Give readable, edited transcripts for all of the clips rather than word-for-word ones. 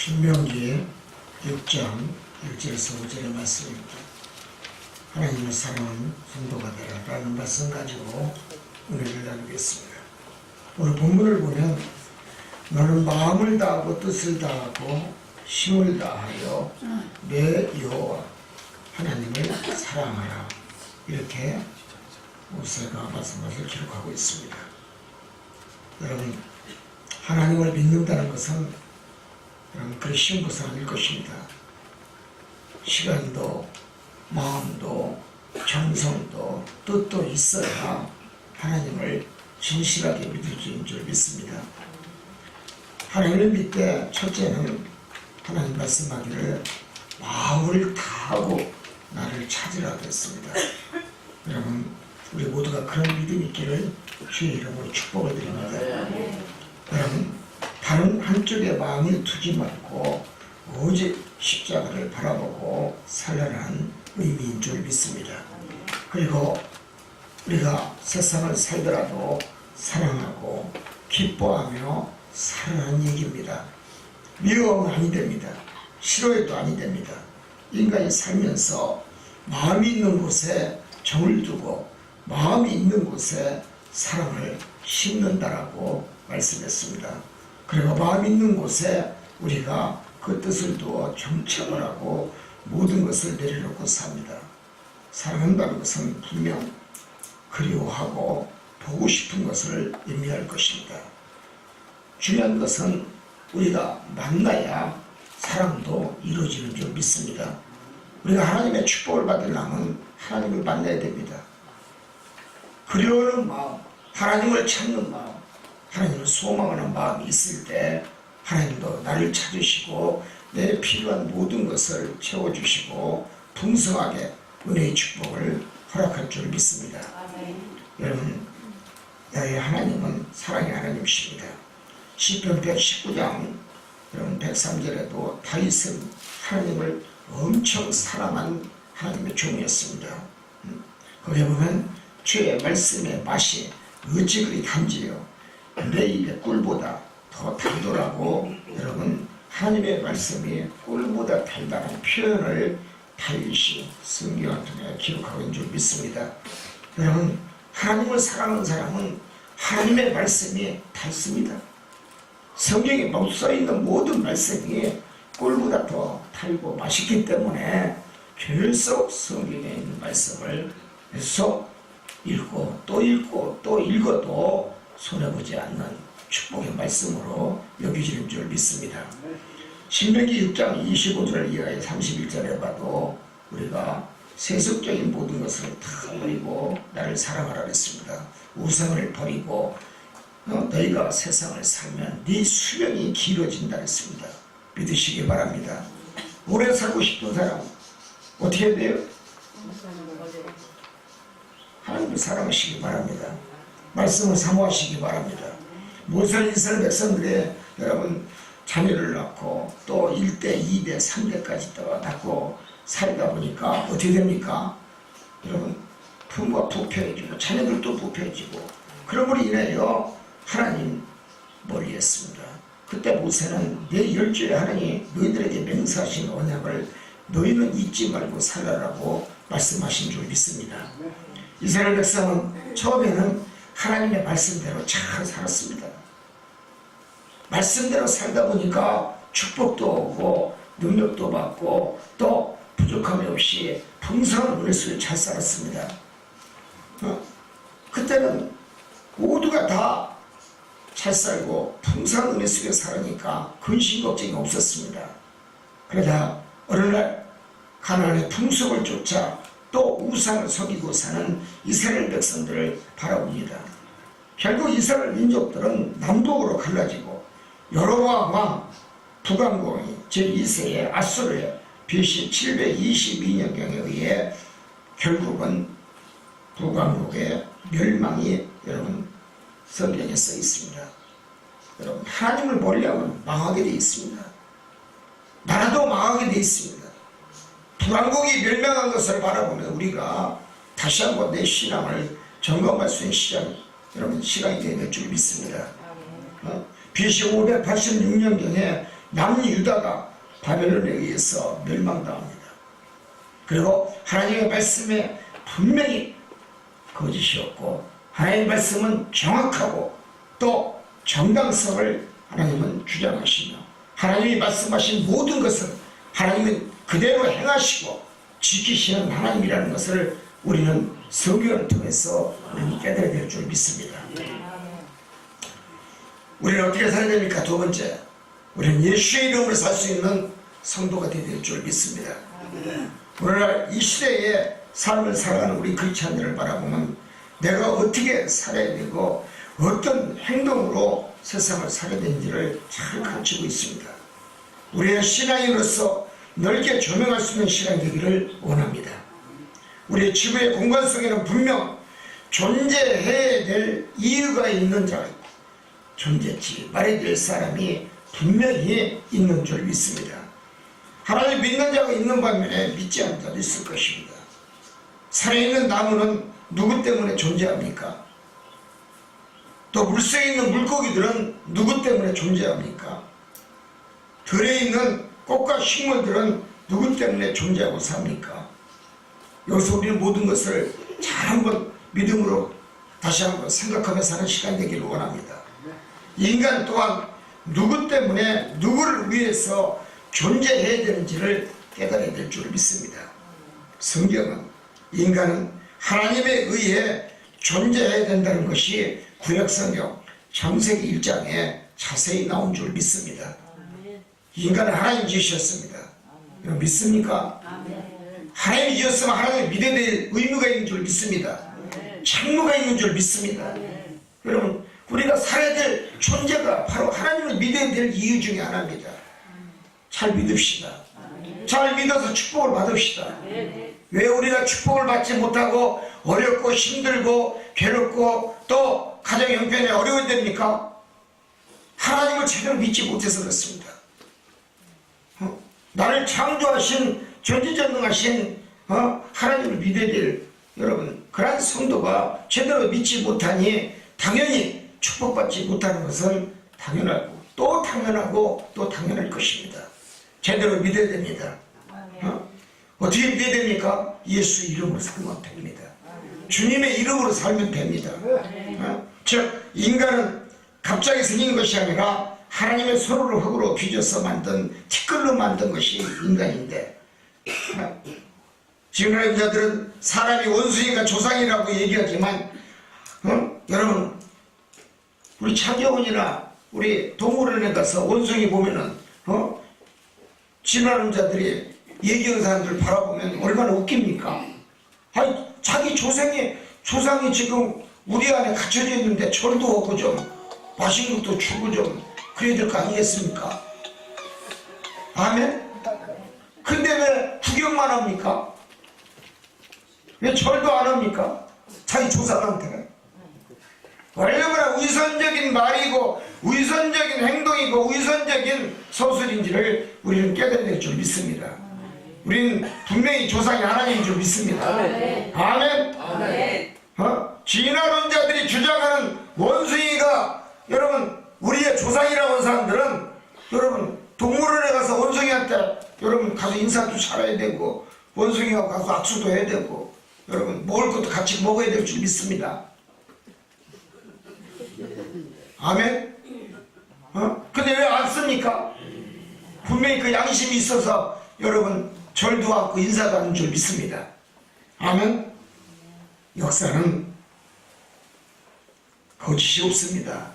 신명기 6장 1절에서 5절의 말씀입니다. 하나님을 사랑하는 성도가 되라 라는 말씀 가지고 은혜를 나누겠습니다. 오늘 본문을 보면 너는 마음을 다하고 뜻을 다하고 힘을 다하여 내 여호와 하나님을 사랑하라, 이렇게 모세가 말씀을 기록하고 있습니다. 여러분, 하나님을 믿는다는 것은 그리 쉬운 것은 아닐 것입니다. 시간도 마음도 정성도 뜻도 있어야 하나님을 진실하게 믿을 수 있는 줄 믿습니다. 하나님을 믿되 첫째는 하나님 말씀하기를 마음을 다하고 나를 찾으라 그랬습니다. 여러분, 우리 모두가 그런 믿음이 있기를 주의 이름으로 축복을 드립니다. 여러분, 다른 한쪽에 마음을 두지 말고 오직 십자가를 바라보고 살라는 의미인 줄 믿습니다. 그리고 우리가 세상을 살더라도 사랑하고 기뻐하며 살아라는 얘기입니다. 미워하면 아니 됩니다. 싫어해도 아니 됩니다. 인간이 살면서 마음이 있는 곳에 정을 두고 마음이 있는 곳에 사랑을 심는다라고 말씀했습니다. 그리고 마음 있는 곳에 우리가 그 뜻을 두어 정착을 하고 모든 것을 내려놓고 삽니다. 사랑한다는 것은 분명 그리워하고 보고 싶은 것을 의미할 것입니다. 중요한 것은 우리가 만나야 사랑도 이루어지는 줄 믿습니다. 우리가 하나님의 축복을 받으려면 하나님을 만나야 됩니다. 그리워하는 마음, 하나님을 찾는 마음, 하나님을 소망하는 마음이 있을 때 하나님도 나를 찾으시고 내 필요한 모든 것을 채워주시고 풍성하게 은혜의 축복을 허락할 줄 믿습니다. 여러분, 나의 하나님은 사랑의 하나님이십니다. 시편 119장 여러분 103절에도 다윗은 하나님을 엄청 사랑한 하나님의 종이었습니다. 거기에 보면 주의 말씀의 맛이 어찌 그리 단지요 내 입의 꿀보다 더 달더라고. 여러분, 하나님의 말씀이 꿀보다 달다는 표현을 다윗이 성경을 통해 기록하고 있는 줄 믿습니다. 여러분, 하나님을 사랑하는 사람은 하나님의 말씀이 달습니다. 성경에 써있는 모든 말씀이 꿀보다 더 달고 맛있기 때문에 계속 성경에 있는 말씀을 계속 읽고 또 읽어도 손해보지 않는 축복의 말씀으로 여기지는 줄 믿습니다. 신명기 6장 25절 이하의 31절에 봐도 우리가 세속적인 모든 것을 다 버리고 나를 사랑하라 그랬습니다. 우상을 버리고 너희가 세상을 살면 네 수명이 길어진다 그랬습니다. 믿으시기 바랍니다. 오래 살고 싶은 사람 어떻게 해야 돼요? 하나님을 사랑하시기 바랍니다. 말씀을 사모하시기 바랍니다. 모세는 이스라엘 백성들의 여러분 자녀를 낳고 또 1대, 2대, 3대까지 또 낳고 살다 보니까 어떻게 됩니까? 여러분, 부모가 부패해지고 자녀들도 부패해지고 그럼으로 인하여 하나님 멀리했습니다. 그때 모세는 내 열조의 하나님 너희들에게 맹세하신 언약을 너희는 잊지 말고 살라라고 말씀하신 줄 믿습니다. 이스라엘 백성은 처음에는 하나님의 말씀대로 잘 살았습니다. 말씀대로 살다 보니까 축복도 오고 능력도 받고 또 부족함이 없이 풍성한 은혜 속에 잘 살았습니다. 그때는 모두가 다 잘 살고 풍성한 은혜 속에 살으니까 근심 걱정이 없었습니다. 그러다 어느 날 가나안의 풍속을 쫓아 또 우상을 속이고 사는 이스라엘 백성들을 바라봅니다. 결국 이스라엘 민족들은 남북으로 갈라지고 여로보암 왕 북왕국 왕이 제2세의 아수르의 BC 722년경에 의해 결국은 북왕국의 멸망이 여러분 성경에 써 있습니다. 여러분, 하나님을 멀리하면 망하게 되어 있습니다. 나라도 망하게 되어 있습니다. 북왕국이 멸망한 것을 바라보면 우리가 다시 한번 내 신앙을 점검할 수 있는 시간, 여러분 시간이 될 줄 믿습니다. BC 586년경에 남유다가 바벨론에 의해서 멸망당합니다. 그리고 하나님의 말씀에 분명히 거짓이 없고 하나님의 말씀은 정확하고 또 정당성을 하나님은 주장하시며 하나님이 말씀하신 모든 것은 하나님은 그대로 행하시고 지키시는 하나님이라는 것을 우리는 성경을 통해서 우리는 깨달아야 될 줄 믿습니다. 우리는 어떻게 살아야 됩니까? 두 번째, 우리는 예수의 이름으로 살 수 있는 성도가 되어야 될 줄 믿습니다. 오늘날 이 시대에 삶을 살아가는 우리 크리스찬들을 바라보면 내가 어떻게 살아야 되고 어떤 행동으로 세상을 살아야 되는지를 잘 가르치고 있습니다. 우리의 신앙인으로서 넓게 조명할 수 있는 신앙이 되기를 원합니다. 우리의 지구의 공간 속에는 분명 존재해야 될 이유가 있는 자가 있고 존재치 말해야 될 사람이 분명히 있는 줄 믿습니다. 하나님 믿는 자가 있는 반면에 믿지 않는 자도 있을 것입니다. 산에 있는 나무는 누구 때문에 존재합니까? 또 물속에 있는 물고기들은 누구 때문에 존재합니까? 들에 있는 꽃과 식물들은 누구 때문에 존재하고 삽니까? 여기서 우리는 모든 것을 잘 한번 믿음으로 다시 한번 생각하며 사는 시간이 되기를 원합니다. 인간 또한 누구 때문에 누구를 위해서 존재해야 되는지를 깨달아야 될 줄 믿습니다. 성경은 인간은 하나님에 의해 존재해야 된다는 것이 구약성경 창세기 1장에 자세히 나온 줄 믿습니다. 인간은 하나님 지으셨습니다. 여러분 믿습니까? 하나님이 지었으면 하나님을 믿어야 될 의무가 있는 줄 믿습니다. 책무가 있는 줄 믿습니다. 여러분 우리가 살아야 될 존재가 바로 하나님을 믿어야 될 이유 중에 하나입니다. 잘 믿읍시다. 잘 믿어서 축복을 받읍시다. 왜 우리가 축복을 받지 못하고 어렵고 힘들고 괴롭고 또 가정 형편에 어려운 데입니까? 하나님을 제대로 믿지 못해서 그렇습니다. 나를 창조하신 전지전능하신 하나님을 믿어야 될 여러분 그러한 성도가 제대로 믿지 못하니 당연히 축복받지 못하는 것은 당연하고 또 당연하고 또 당연할 것입니다. 제대로 믿어야 됩니다. 어떻게 믿어야 됩니까? 예수 이름으로 살면 됩니다. 주님의 이름으로 살면 됩니다. 즉 인간은 갑자기 생긴 것이 아니라 하나님의 손으로 흙으로 빚어서 만든 티끌로 만든 것이 인간인데 지금의 자들은 사람이 원수인가 조상이라고 얘기하지만 여러분 우리 차교원이나 우리 동물원에 가서 원숭이 보면은 지나는 자들이 얘기하는 사람들 바라보면 얼마나 웃깁니까? 아니 자기 조상이 지금 우리 안에 갇혀져 있는데 절도 없고 좀 맛있는 것도 주고 좀 그래야 될 거 아니겠습니까? 아멘? 근데 왜 구경만 합니까? 왜 절도 안 합니까? 자기 조상한테. 얼마나 위선적인 말이고 위선적인 행동이고 위선적인 서술인지를 우리는 깨달아야 될 줄 믿습니다. 우리는 분명히 조상이 하나님인 줄 믿습니다. 아멘? 아멘? 진화론자들이 주장하는 원숭이가 여러분 우리의 조상이라고 하는 사람들은 여러분 동물원에 가서 원숭이한테 여러분 가서 인사도 잘해야 되고 원숭이하고 가서 악수도 해야 되고 여러분 먹을 것도 같이 먹어야 될 줄 믿습니다. 아멘? 근데 왜 안 씁니까? 분명히 그 양심이 있어서 여러분 절도 않고 인사도 하는 줄 믿습니다. 아멘? 역사는 거짓이 없습니다.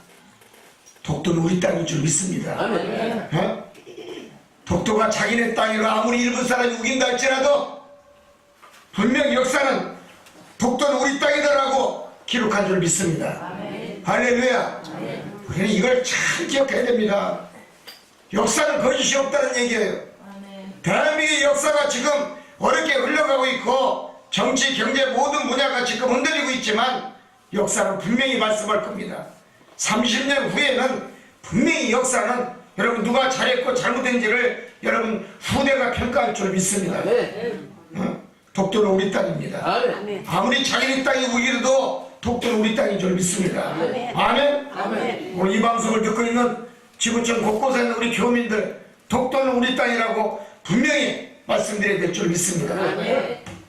독도는 우리 땅인 줄 믿습니다. 아멘. 독도가 자기네 땅이로 아무리 일본 사람이 우긴다 할지라도 분명 역사는 독도는 우리 땅이다라고 기록한 줄 믿습니다. 아멘. 할렐루야. 아멘. 우리는 이걸 잘 기억해야 됩니다. 역사는 거짓이 없다는 얘기예요. 아멘. 대한민국의 역사가 지금 어렵게 흘러가고 있고 정치, 경제 모든 분야가 지금 흔들리고 있지만 역사는 분명히 말씀할 겁니다. 30년 후에는 분명히 역사는 여러분 누가 잘했고 잘못했는지를 여러분 후대가 평가할 줄 믿습니다. 독도는 우리 땅입니다. 아멘. 아무리 자기네 땅이 우기려도 독도는 우리 땅인 줄 믿습니다. 아멘. 아멘. 아멘. 오늘 이 방송을 듣고 있는 지구촌 곳곳에 있는 우리 교민들 독도는 우리 땅이라고 분명히 말씀드려야 될 줄 믿습니다.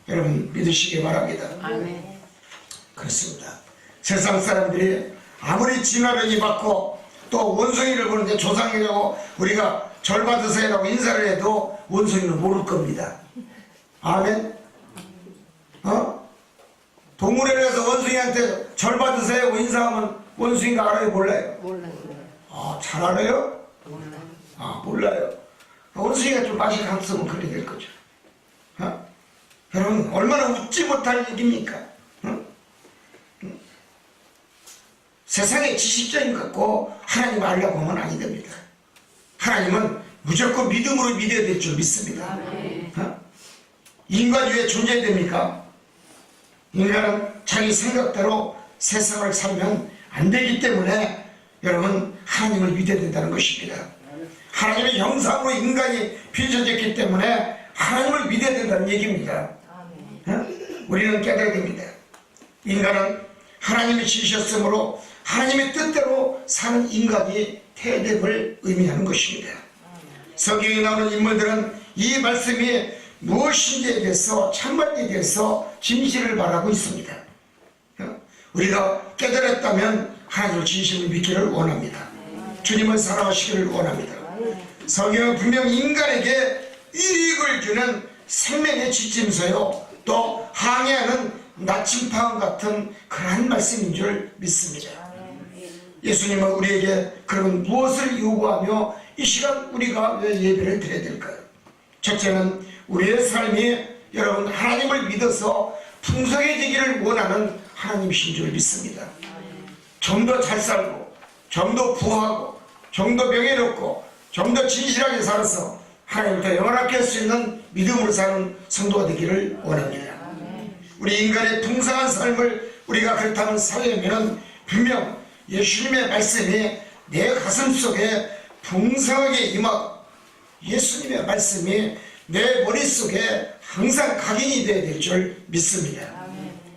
여러분 믿으시기 바랍니다. 그렇습니다. 세상 사람들이 아무리 진화론이 받고 또 원숭이를 보는데 조상이라고 우리가 절 받으세요라고 인사를 해도 원숭이는 모를 겁니다. 아멘. 동물원에서 원숭이한테 절 받으세요 인사하면 원숭이가 알아요 몰라요? 몰라요. 잘 알아요? 몰라요. 몰라요. 원숭이가 좀 맛이 강성은 그렇게 될 거죠. 여러분 얼마나 웃지 못할 얘기입니까? 세상의 지식적인 것 갖고 하나님을 알려고 하면 아니 됩니다. 하나님은 무조건 믿음으로 믿어야 될 줄 믿습니다. 인간이 왜 존재해야 됩니까? 인간은 자기 생각대로 세상을 살면 안 되기 때문에 여러분 하나님을 믿어야 된다는 것입니다. 하나님의 형상으로 인간이 빚어졌기 때문에 하나님을 믿어야 된다는 얘기입니다. 우리는 깨달아야 됩니다. 인간은 하나님이 지으셨으므로 하나님의 뜻대로 사는 인간이 태됨을 의미하는 것입니다. 성경에 나오는 인물들은 이 말씀이 무엇인지에 대해서 참말에 대해서 진실을 말하고 있습니다. 우리가 깨달았다면 하나님을 진심을 믿기를 원합니다. 주님을 사랑하시기를 원합니다. 성경은 분명 인간에게 이익을 주는 생명의 지침서요 또 항해하는 나침판 같은 그러한 말씀인 줄 믿습니다. 예수님은 우리에게 그런 무엇을 요구하며 이 시간 우리가 왜 예배를 드려야 될까요? 첫째는 우리의 삶이 여러분 하나님을 믿어서 풍성해지기를 원하는 하나님이신 줄 믿습니다. 좀 더 잘 살고 좀 더 부하고 좀 더 명예롭고 좀 더 진실하게 살아서 하나님을 더 영원하게 할 수 있는 믿음으로 사는 성도가 되기를 원합니다. 우리 인간의 풍성한 삶을 우리가 그렇다면 살려면 분명 예수님의 말씀이 내 가슴 속에 풍성하게 임하고 예수님의 말씀이 내 머릿속에 항상 각인이 되어야 될 줄 믿습니다.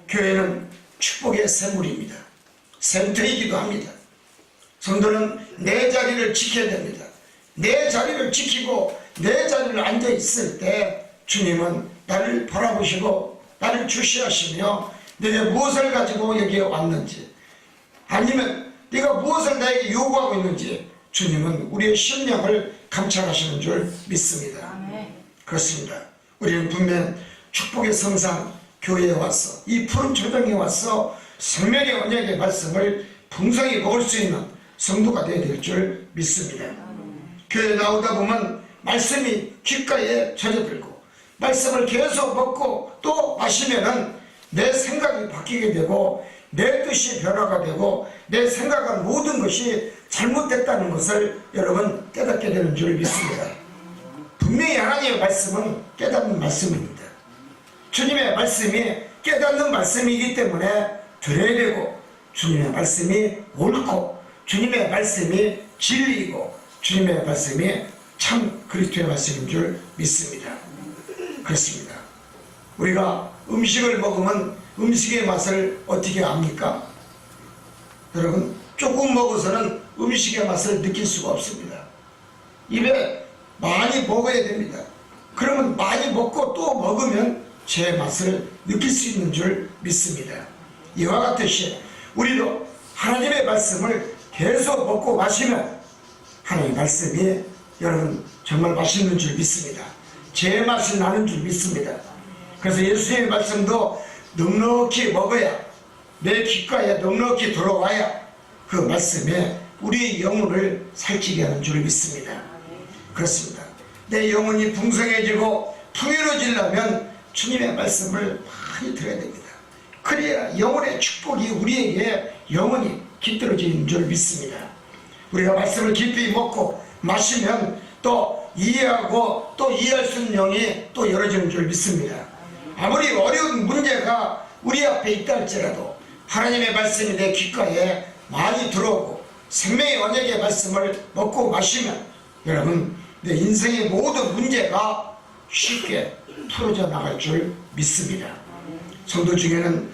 교회는 축복의 샘물입니다. 센터이기도 합니다. 성도는 내 자리를 지켜야 됩니다. 내 자리를 지키고 내 자리를 앉아있을 때 주님은 나를 바라보시고 나를 주시하시며 내가 무엇을 가지고 여기에 왔는지 아니면 네가 무엇을 나에게 요구하고 있는지 주님은 우리의 심령을 감찰하시는 줄 믿습니다. 그렇습니다. 우리는 분명 축복의 성상 교회에 와서 이 푸른 초장에 와서 생명의 언약의 말씀을 풍성히 먹을 수 있는 성도가 되어야 될 줄 믿습니다. 교회에 나오다 보면 말씀이 귓가에 젖어들고 말씀을 계속 먹고 또 마시면은 내 생각이 바뀌게 되고 내 뜻이 변화가 되고 내 생각한 모든 것이 잘못됐다는 것을 여러분 깨닫게 되는 줄 믿습니다. 분명히 하나님의 말씀은 깨닫는 말씀입니다. 주님의 말씀이 깨닫는 말씀이기 때문에 들어야 되고 주님의 말씀이 옳고 주님의 말씀이 진리이고 주님의 말씀이 참 그리스도의 말씀인 줄 믿습니다. 그렇습니다. 우리가 음식을 먹으면 음식의 맛을 어떻게 압니까? 여러분 조금 먹어서는 음식의 맛을 느낄 수가 없습니다. 입에 많이 먹어야 됩니다. 그러면 많이 먹고 또 먹으면 제 맛을 느낄 수 있는 줄 믿습니다. 이와 같듯이 우리도 하나님의 말씀을 계속 먹고 마시면 하나님의 말씀이 여러분 정말 맛있는 줄 믿습니다. 제 맛이 나는 줄 믿습니다. 그래서 예수님의 말씀도 넉넉히 먹어야 내 귓가에 넉넉히 들어와야 그 말씀에 우리의 영혼을 살찌게 하는 줄 믿습니다. 그렇습니다. 내 영혼이 풍성해지고 풍요로워지려면 주님의 말씀을 많이 들어야 됩니다. 그래야 영혼의 축복이 우리에게 영원히 깃들어지는 줄 믿습니다. 우리가 말씀을 깊이 먹고 마시면 또 이해하고 또 이해할 수 있는 영이 또 열어지는 줄 믿습니다. 아무리 어려운 문제가 우리 앞에 있다 할지라도 하나님의 말씀이 내 귓가에 많이 들어오고 생명의 언약의 말씀을 먹고 마시면 여러분 내 인생의 모든 문제가 쉽게 풀어져 나갈 줄 믿습니다. 성도 중에는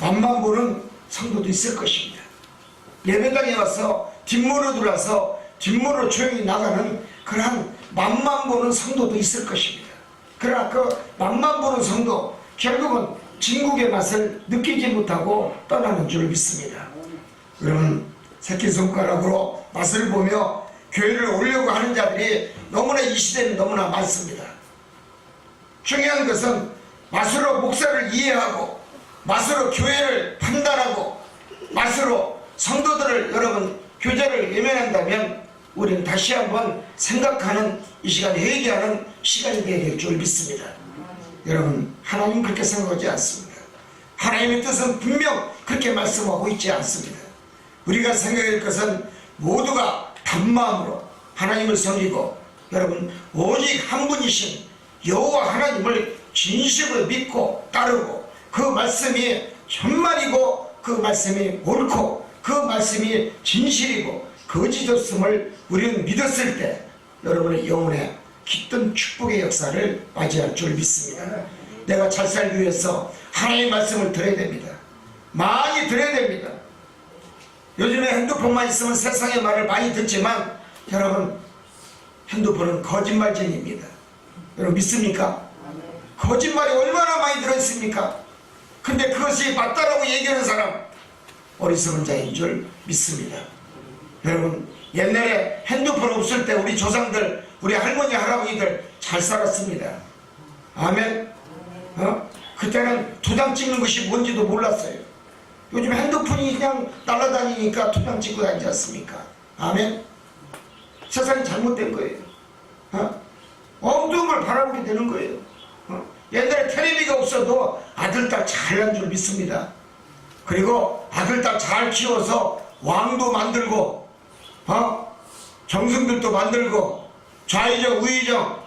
맛만 보는 성도도 있을 것입니다. 예배당에 와서 뒷문으로 들어와서 뒷문으로 조용히 나가는 그러한 맛만 보는 성도도 있을 것입니다. 그러나 그 맛만 보는 성도 결국은 진국의 맛을 느끼지 못하고 떠나는 줄 믿습니다. 여러분, 새끼손가락으로 맛을 보며 교회를 오려고 하는 자들이 너무나 이 시대는 너무나 많습니다. 중요한 것은 맛으로 목사를 이해하고 맛으로 교회를 판단하고 맛으로 성도들을 여러분 교제를 외면한다면 우리는 다시 한번 생각하는 이 시간 회개하는 시간이 되어야 될 줄 믿습니다. 여러분, 하나님 그렇게 생각하지 않습니다. 하나님의 뜻은 분명 그렇게 말씀하고 있지 않습니다. 우리가 생각할 것은 모두가 단마음으로 하나님을 섬기고 여러분 오직 한 분이신 여호와 하나님을 진심으로 믿고 따르고 그 말씀이 정말이고 그 말씀이 옳고 그 말씀이 진실이고 거짓 없음을 우리는 믿었을 때 여러분의 영혼에 깃든 축복의 역사를 맞이할 줄 믿습니다. 내가 잘 살기 위해서 하나님의 말씀을 들어야 됩니다. 많이 들어야 됩니다. 요즘에 핸드폰만 있으면 세상의 말을 많이 듣지만 여러분 핸드폰은 거짓말쟁이입니다. 여러분 믿습니까? 거짓말이 얼마나 많이 들어있습니까? 근데 그것이 맞다라고 얘기하는 사람 어리석은 자인 줄 믿습니다. 여러분 옛날에 핸드폰 없을 때 우리 조상들 우리 할머니 할아버지들 잘 살았습니다. 아멘. 그때는 도장 찍는 것이 뭔지도 몰랐어요. 요즘 핸드폰이 그냥 날아다니니까 도장 찍고 다니지 않습니까? 아멘. 세상이 잘못된 거예요. 어두운 걸 바라보게 되는 거예요. 옛날에 텔레비가 없어도 아들 딸 잘난 줄 믿습니다. 그리고 아들 딸 잘 키워서 왕도 만들고 정승들도 만들고 좌의정 우의정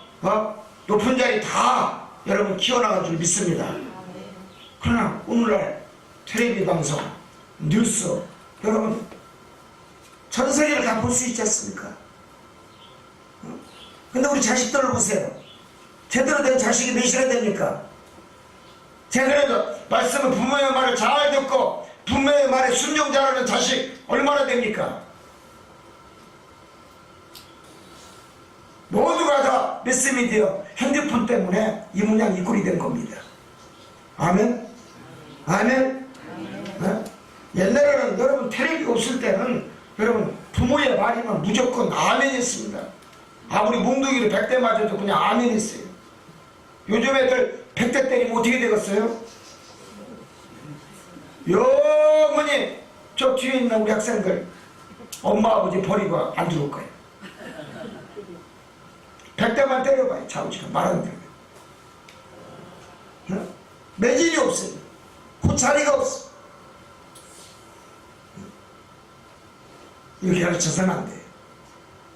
높은 자리 다 여러분 키워나간 줄 믿습니다. 그러나 오늘날 텔레비 방송 뉴스 여러분 전 세계를 다 볼 수 있지 않습니까? 근데 우리 자식들을 보세요. 제대로 된 자식이 몇이나 됩니까? 제대로 된 말씀은 부모의 말을 잘 듣고 부모의 말에 순종 잘하는 자식 얼마나 됩니까? 모두가 다 매스미디어 핸드폰 때문에 이 모양 이 꼴이 된 겁니다. 아멘? 아멘? 옛날에는 여러분 텔레비가 없을 때는 여러분 부모의 말이면 무조건 아멘 했습니다. 아무리 몽둥이를 100대 맞아도 그냥 아멘 했어요. 요즘 애들 100대 때리면 어떻게 되겠어요? 영원히 저 뒤에 있는 우리 학생들 엄마 아버지 버리고 안 들어올 거예요. 100대만 때려봐요. 자우지가 말 안 들어요. 매질이 없어요. 그 자리가 없어. 이렇게 가르쳐서는 안 돼요.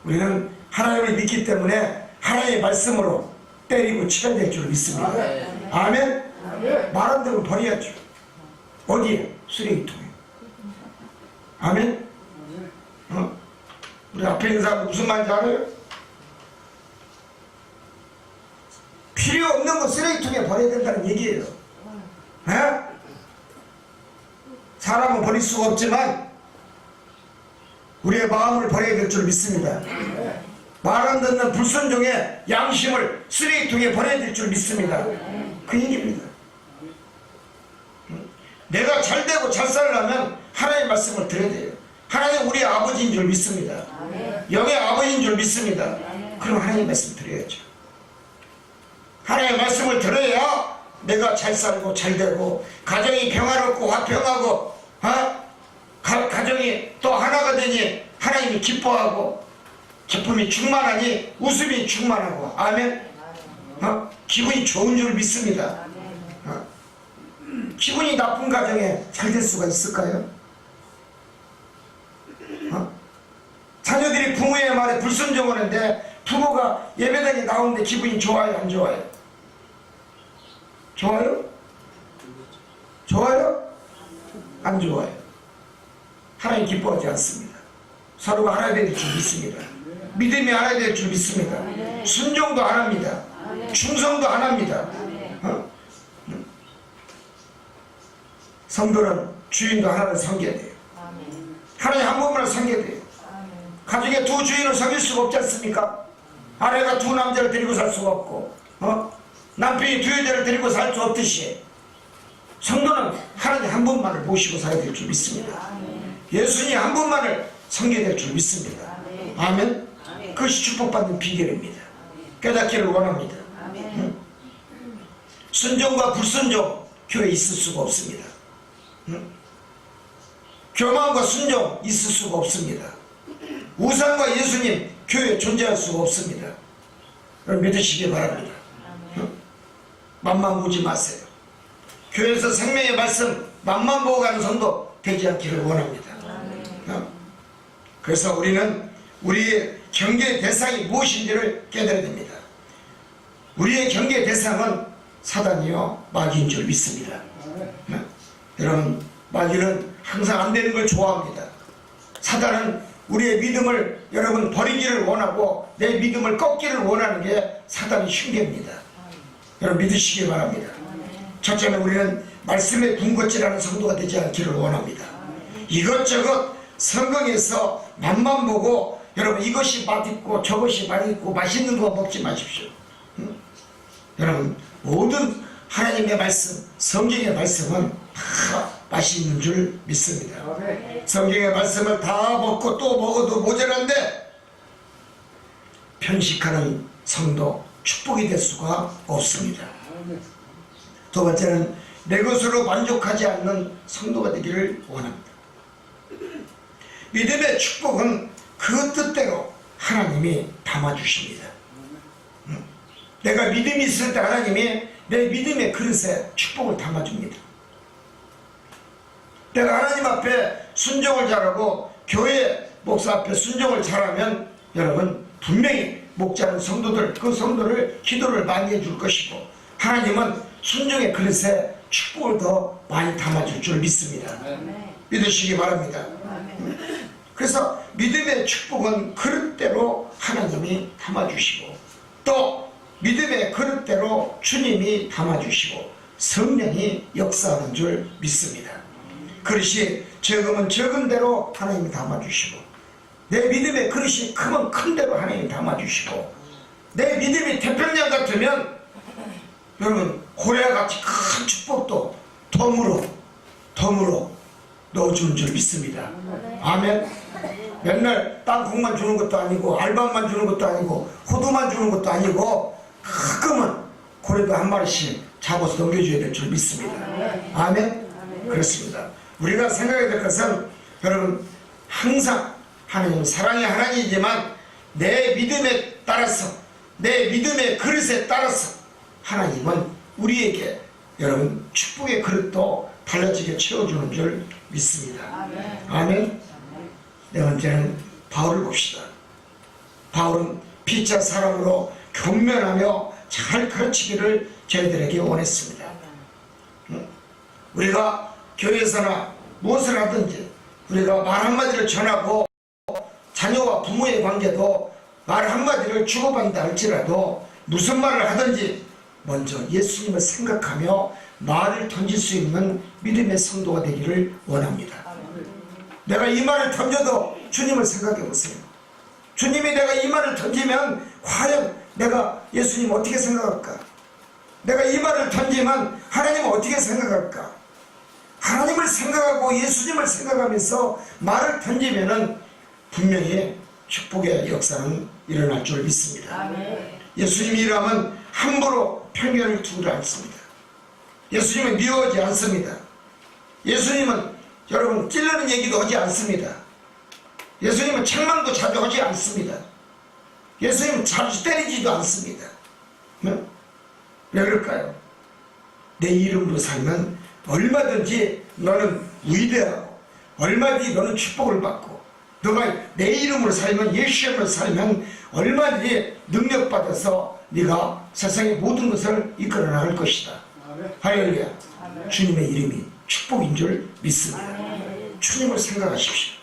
우리는 하나님을 믿기 때문에 하나님의 말씀으로 때리고 쳐야 될 줄 믿습니다. 아멘? 말 안 들으면 버려야죠. 어디에? 쓰레기통에. 아멘? 우리 앞에 있는 사람 무슨 말인지 알아요? 필요 없는 거 쓰레기통에 버려야 된다는 얘기예요. 사람은 버릴 수가 없지만 우리의 마음을 버려야 될 줄 믿습니다. 말 안 듣는 불순종의 양심을 쓰레기통에 버려야 될 줄 믿습니다. 그 얘기입니다. 내가 잘되고 잘 살려면 하나님의 말씀을 들어야 돼요. 하나님 우리 아버지인 줄 믿습니다. 영의 아버지인 줄 믿습니다. 그럼 하나님의 말씀 드려야죠. 하나님의 말씀을 들어야 내가 잘 살고 잘 되고 가정이 평화롭고 화평하고 가정이 또 하나가 되니 하나님이 기뻐하고 기쁨이 충만하니 웃음이 충만하고 아멘. 기분이 좋은 줄 믿습니다. 기분이 나쁜 가정에 잘 될 수가 있을까요? 자녀들이 부모의 말에 불순종하는데 부모가 예배당에 나오는데 기분이 좋아요 안 좋아요? 좋아요? 좋아요? 안 좋아요. 하나님 기뻐하지 않습니다. 서로가 알아야 될 줄 믿습니다. 믿음이 알아야 될 줄 믿습니다. 순종도 안 합니다. 충성도 안 합니다. 성도는 주인도 하나를 섬겨야 돼요. 하나님 한 분만을 섬겨야 돼요. 가족의 두 주인을 섬길 수가 없지 않습니까? 아내가 두 남자를 데리고 살 수가 없고 남편이 두 여자를 데리고 살 수 없듯이 성도는 하나님 한 분만을 모시고 살아야 될 줄 믿습니다. 예수님 한 분만을 섬겨야 될 줄 믿습니다. 아멘. 그것이 축복받는 비결입니다. 깨닫기를 원합니다. 순종과 불순종 교회에 있을 수가 없습니다. 교만과 순종 있을 수가 없습니다. 우상과 예수님 교회에 존재할 수가 없습니다. 여러분 믿으시기 바랍니다. 맘만 보지 마세요. 교회에서 생명의 말씀 맘만 보고 가는 성도 되지 않기를 원합니다. 그래서 우리는 우리의 경계의 대상이 무엇인지를 깨달아야 됩니다. 우리의 경계의 대상은 사단이요 마귀인 줄 믿습니다. 여러분 마귀는 항상 안 되는 걸 좋아합니다. 사단은 우리의 믿음을 여러분 버리기를 원하고 내 믿음을 꺾기를 원하는 게 사단의 흉계입니다. 여러분 믿으시기 바랍니다. 첫째는 우리는 말씀에 군것질하는 성도가 되지 않기를 원합니다. 이것저것 성경에서 맛만 보고 여러분 이것이 맛있고 저것이 맛있고 맛있는 거 먹지 마십시오. 여러분 모든 하나님의 말씀 성경의 말씀은 다 맛있는 줄 믿습니다. 성경의 말씀을 다 먹고 또 먹어도 모자란데 편식하는 성도 축복이 될 수가 없습니다. 두 번째는 내 것으로 만족하지 않는 성도가 되기를 원합니다. 믿음의 축복은 그 뜻대로 하나님이 담아주십니다. 내가 믿음이 있을 때 하나님이 내 믿음의 그릇에 축복을 담아줍니다. 내가 하나님 앞에 순종을 잘하고 교회 목사 앞에 순종을 잘하면 여러분 분명히 목자는 성도들 그 성도를 기도를 많이 해줄 것이고 하나님은 순종의 그릇에 축복을 더 많이 담아줄 줄 믿습니다. 믿으시기 바랍니다. 그래서 믿음의 축복은 그릇대로 하나님이 담아주시고 또 믿음의 그릇대로 주님이 담아주시고 성령이 역사하는 줄 믿습니다. 그릇이 적으면 적은 대로 하나님이 담아주시고 내 믿음의 그릇이 크면 큰 대로 하나님이 담아주시고 내 믿음이 태평양 같으면 여러분 고래와 같이 큰 축복도 덤으로 넣어주는 줄 믿습니다. 아멘. 맨날 땅콩만 주는 것도 아니고 알밤만 주는 것도 아니고 호두만 주는 것도 아니고 가끔은 고래도 한 마리씩 잡아서 넘겨줘야 될 줄 믿습니다. 아멘. 그렇습니다. 우리가 생각해야 될 것은 여러분 항상 하나님은 사랑의 하나님이지만 내 믿음에 따라서 내 믿음의 그릇에 따라서 하나님은 우리에게 여러분 축복의 그릇도 달라지게 채워주는 줄 믿습니다. 아멘. 네 번째는 바울을 봅시다. 바울은 피차 사랑으로 경멸하며 잘 가르치기를 저희들에게 원했습니다. 우리가 교회에서나 무엇을 하든지 우리가 말 한마디를 전하고 자녀와 부모의 관계도 말 한마디를 주고받는다 할지라도 무슨 말을 하든지 먼저 예수님을 생각하며 말을 던질 수 있는 믿음의 성도가 되기를 원합니다. 내가 이 말을 던져도 주님을 생각해 보세요. 주님이 내가 이 말을 던지면 과연 내가 예수님 어떻게 생각할까? 내가 이 말을 던지면 하나님은 어떻게 생각할까? 하나님을 생각하고 예수님을 생각하면서 말을 던지면은 분명히 축복의 역사는 일어날 줄 믿습니다. 아멘. 예수님이 일하면 함부로 편견을 두지 않습니다. 예수님은 미워하지 않습니다. 예수님은 여러분 찔르는 얘기도 하지 않습니다. 예수님은 책망도 자주 하지 않습니다. 예수님은 자주 때리지도 않습니다. 왜 그럴까요? 내 이름으로 살면 얼마든지 너는 위대하고 얼마든지 너는 축복을 받고 너가 내 이름으로 살면 예수 이름으로 살면 얼마든지 능력받아서 네가 세상의 모든 것을 이끌어 나갈 것이다. 할렐루야. 주님의 이름이 축복인 줄 믿습니다. 주님을 생각하십시오.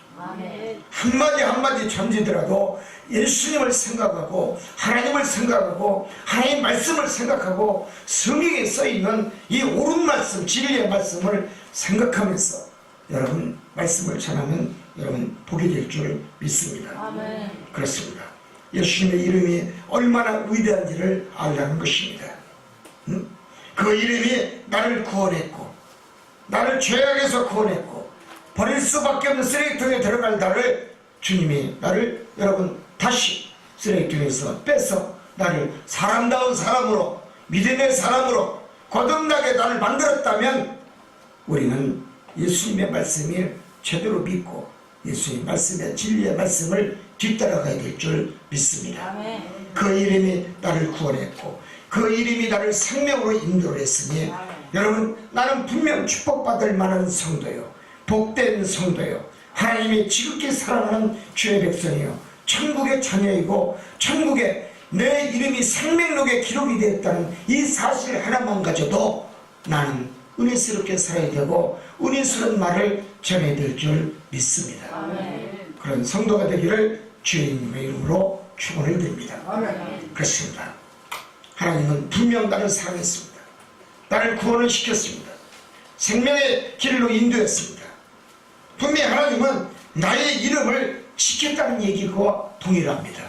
한마디 한마디 던지더라도 예수님을 생각하고 하나님을 생각하고 하나님 말씀을 생각하고 성경에 써있는 이 옳은 말씀 진리의 말씀을 생각하면서 여러분 말씀을 전하면 여러분 복이 될 줄 믿습니다. 그렇습니다. 예수님의 이름이 얼마나 위대한지를 알라는 것입니다. 그 이름이 나를 구원했고, 나를 죄악에서 구원했고, 버릴 수밖에 없는 쓰레기통에 들어갈 나를 주님이 나를 여러분 다시 쓰레기통에서 빼서 나를 사람다운 사람으로, 믿음의 사람으로 거듭나게 나를 만들었다면 우리는 예수님의 말씀이 제대로 믿고 예수님 말씀의 진리의 말씀을 뒤따라가야 될 줄 믿습니다. 아멘. 그 이름이 나를 구원했고 그 이름이 나를 생명으로 인도를 했으니 여러분, 나는 분명 축복받을 만한 성도요, 복된 성도요, 하나님이 지극히 사랑하는 주의 백성이요, 천국의 자녀이고 천국에 내 이름이 생명록에 기록이 되었다는 이 사실 하나만 가져도 나는 은혜스럽게 살아야 되고 은혜스러운 말을 전해야 될 줄 믿습니다. 아멘. 그런 성도가 되기를 주님의 이름으로 축원을 드립니다. 아멘. 그렇습니다. 하나님은 분명 나를 사랑했습니다. 나를 구원을 시켰습니다. 생명의 길로 인도했습니다. 분명히 하나님은 나의 이름을 지켰다는 얘기와 동일합니다.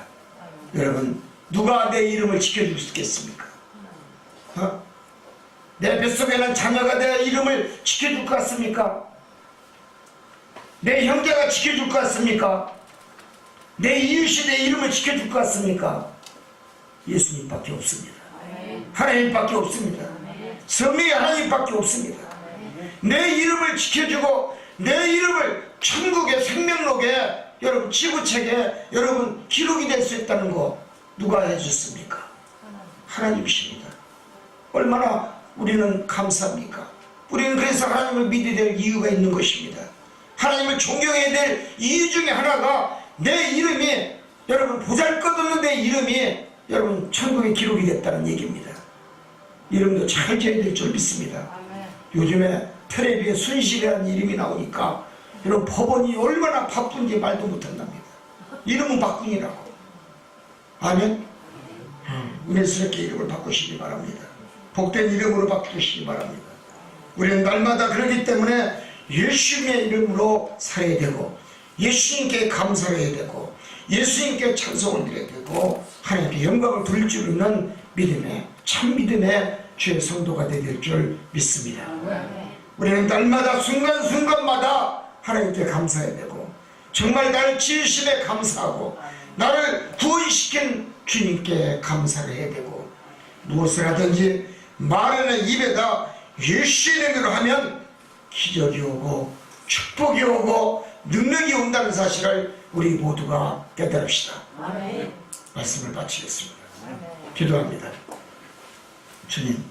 여러분, 누가 내 이름을 지켜줄 수 있겠습니까? 내 뱃속에 는 자녀가 내 이름을 지켜줄 것 같습니까? 내 형제가 지켜줄 것 같습니까? 내 이웃이 내 이름을 지켜줄 것 같습니까? 예수님밖에 없습니다. 하나님밖에 없습니다. 성령의 하나님밖에 없습니다. 내 이름을 지켜주고 내 이름을 천국의 생명록에 여러분 지구책에 여러분 기록이 될 수 있다는 거 누가 해줬습니까? 하나님이십니다. 얼마나 우리는 감사합니까? 우리는 그래서 하나님을 믿어야 될 이유가 있는 것입니다. 하나님을 존경해야 될 이유 중에 하나가 내 이름이 여러분 보잘것없는 내 이름이 여러분 천국에 기록이 됐다는 얘기입니다. 이름도 잘 지어야 될 줄 믿습니다. 요즘에 텔레비에 순실이라는 이름이 나오니까 여러분 법원이 얼마나 바쁜지 말도 못한답니다. 이름은 바꾸니라고. 아멘. 은혜스럽게 이름을 바꾸시기 바랍니다. 복된 이름으로 바꾸시기 바랍니다. 우리는 날마다 그러기 때문에 예수님의 이름으로 살아야 되고 예수님께 감사해야 되고 예수님께 찬송을 드려야 되고 하나님께 영광을 돌릴 줄 있는 믿음의 참 믿음의 주의 성도가 되될 줄 믿습니다. 우리는 날마다 순간순간마다 하나님께 감사해야 되고 정말 나를 지으심에 감사하고 나를 구원시킨 주님께 감사를 해야 되고 무엇을 하든지 말하는 입에다 예수의 이름으로 하면 기적이 오고 축복이 오고 능력이 온다는 사실을 우리 모두가 깨달읍시다. 아멘. 말씀을 마치겠습니다. 기도합니다. 주님,